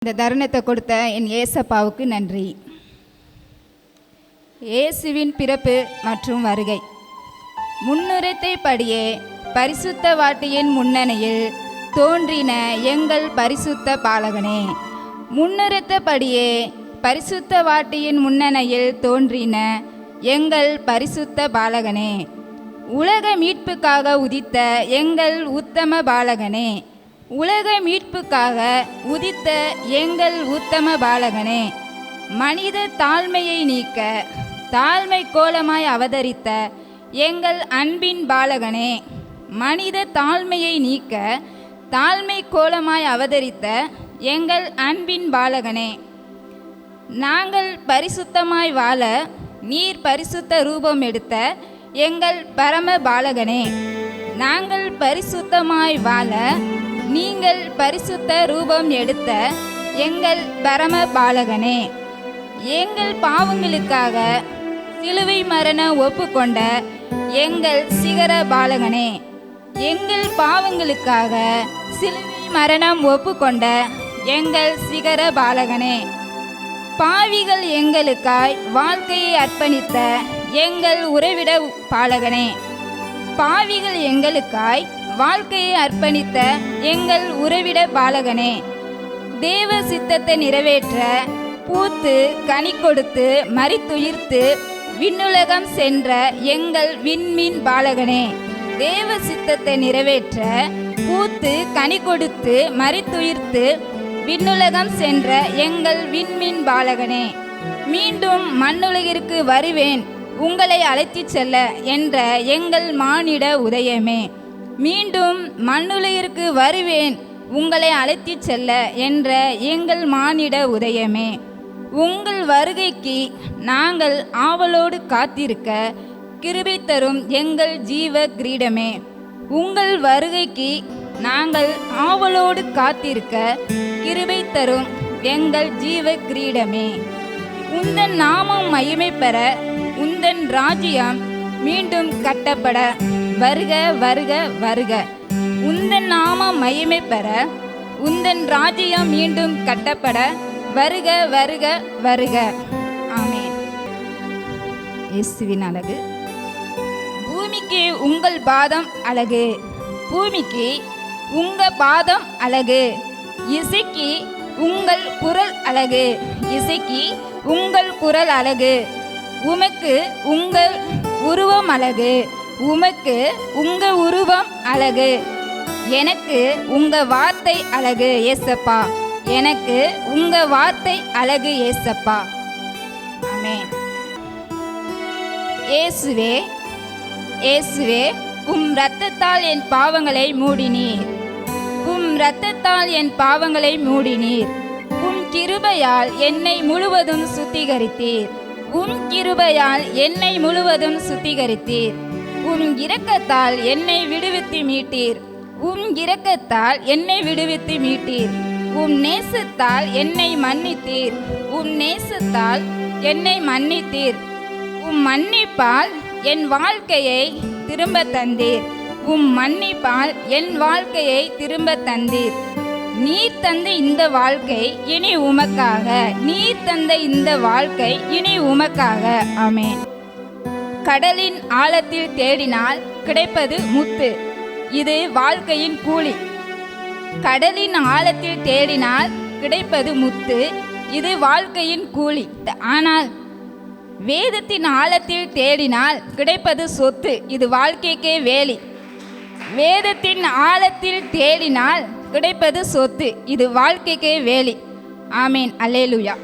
இந்த தருணத்தை கொடுத்த என் ஏசப்பாவுக்கு நன்றி. இயேசுவின் பிறப்பு மற்றும் வருகை. முன்னுரைத்தபடியே பரிசுத்த வாட்டியின் முன்னணியில் தோன்றின எங்கள் பரிசுத்த பாலகனே. முன்னுரைத்தபடியே பரிசுத்த வாட்டியின் முன்னணியில் தோன்றின எங்கள் பரிசுத்த பாலகனே. உலக மீட்புக்காக உதித்த எங்கள் உத்தம பாலகனே. உலக மீட்புக்காக உதித்த எங்கள் உத்தம பாலகனே. மனித தாழ்மையை நீக்க தாழ்மை கோலமாய் அவதரித்த எங்கள் அன்பின் பாலகனே. மனித தாழ்மையை நீக்க தாழ்மை கோலமாய் அவதரித்த எங்கள் அன்பின் பாலகனே. நாங்கள் பரிசுத்தமாய் வாழ நீர் பரிசுத்த ரூபம் எடுத்த எங்கள் பரம பாலகனே. நாங்கள் பரிசுத்தமாய் வாழ நீங்கள் பரிசுத்த ரூபம் எடுத்த எங்கள் பரம பாலகனே. எங்கள் பாவங்களுக்காக சிலுவை மரண ஒப்புக்கொண்ட எங்கள் சிகர பாலகனே. எங்கள் பாவங்களுக்காக சிலுவை மரணம் ஒப்புக்கொண்ட எங்கள் சிகர பாலகனே. பாவிகள் எங்களுக்காய் வாழ்க்கையை அர்ப்பணித்த எங்கள் உறைவிட பாலகனே. பாவிகள் எங்களுக்காய் வாழ்க்கையை அர்ப்பணித்த எங்கள் உறைவிட பாலகனே. தேவ சித்தத்தை நிறைவேற்ற பூத்து கனி கொடுத்து மரித்துயிர்த்து விண்ணுலகம் சென்ற எங்கள் விண்மீன் பாலகனே. தேவ சித்தத்தை நிறைவேற்ற பூத்து கனி கொடுத்து மரித்துயிர்த்து விண்ணுலகம் சென்ற எங்கள் விண்மீன் பாலகனே. மீண்டும் மண்ணுலகிற்கு வருவேன் உங்களை அழைத்துச் செல்ல என்ற எங்கள் மானிட உதயமே. மீண்டும் மண்ணுலகிற்கு வருவேன் உங்களை அழைத்துச் செல்ல என்ற எங்கள் மானிட உதயமே. உங்கள் வருகைக்கு நாங்கள் ஆவலோடு காத்திருக்க கிருபை தரும் எங்கள் ஜீவ கிரீடமே. உங்கள் வருகைக்கு நாங்கள் ஆவலோடு காத்திருக்க கிருபை தரும் எங்கள் ஜீவ கிரீடமே. உந்தன் நாமம் மகிமை பெற உந்தன் ராஜ்யம் மீண்டும் கட்டப்பட வருக வருக வருக. உந்தன் நாமம் மகிமை பெற உந்தன் ராஜ்யம் மீண்டும் கட்டப்பட வருக வருக வருக. ஆமென். இயேசுவின் அழகு. பூமிக்கு உங்கள் பாதம் அழகு. பூமிக்கு உங்க பாதம் அழகு. இசைக்கு உங்கள் குரல் அழகு. இசைக்கு உங்கள் குரல் அழகு. உமக்கு உங்கள் உருவம் அழகு. உமக்கு உங்க உருவம் அழகு. எனக்கு உங்க வார்த்தை அழகு ஏசப்பா. எனக்கு உங்க வார்த்தை அழகு ஏசப்பா. ஆமென். இயேசுவே இயேசுவே உம் இரத்தத்தால் என் பாவங்களை மூடினீர். உம் இரத்தத்தால் என் பாவங்களை மூடினீர். உம் கிருபையால் என்னை முழுவதும் சுத்திகரித்தீர். உம் கிருபையால் என்னை முழுவதும் சுத்திகரித்தீர். உம் இரக்கத்தால் என்னை விடுவித்து மீட்டீர். உம் இரக்கத்தால் என்னை விடுவித்து மீட்டீர். உம் நேசத்தால் என்னை மன்னித்தீர். உம் நேசத்தால் என்னை மன்னித்தீர். உம் மன்னிப்பால் என் வாழ்க்கையை திரும்ப தந்தீர். உம் மன்னிப்பால் என் வாழ்க்கையை திரும்ப தந்தீர். நீர் தந்த இந்த வாழ்க்கை இனி உமக்காக. நீர் தந்த இந்த வாழ்க்கை இனி உமக்காக. ஆமென். கடலின் ஆழத்தில் தேடினால் கிடைப்பது முத்து. இது வாழ்க்கையின் கூலி. கடலின் ஆழத்தில் தேடினால் கிடைப்பது முத்து. இது வாழ்க்கையின் கூலி. ஆனால் வேதத்தின் ஆழத்தில் தேடினால் கிடைப்பது சொத்து. இது வாழ்க்கைக்கே வேலி. வேதத்தின் ஆழத்தில் தேடினால் கிடைப்பது சொத்து. இது வாழ்க்கைக்கே வேலி. ஆமேன். அல்லேலூயா.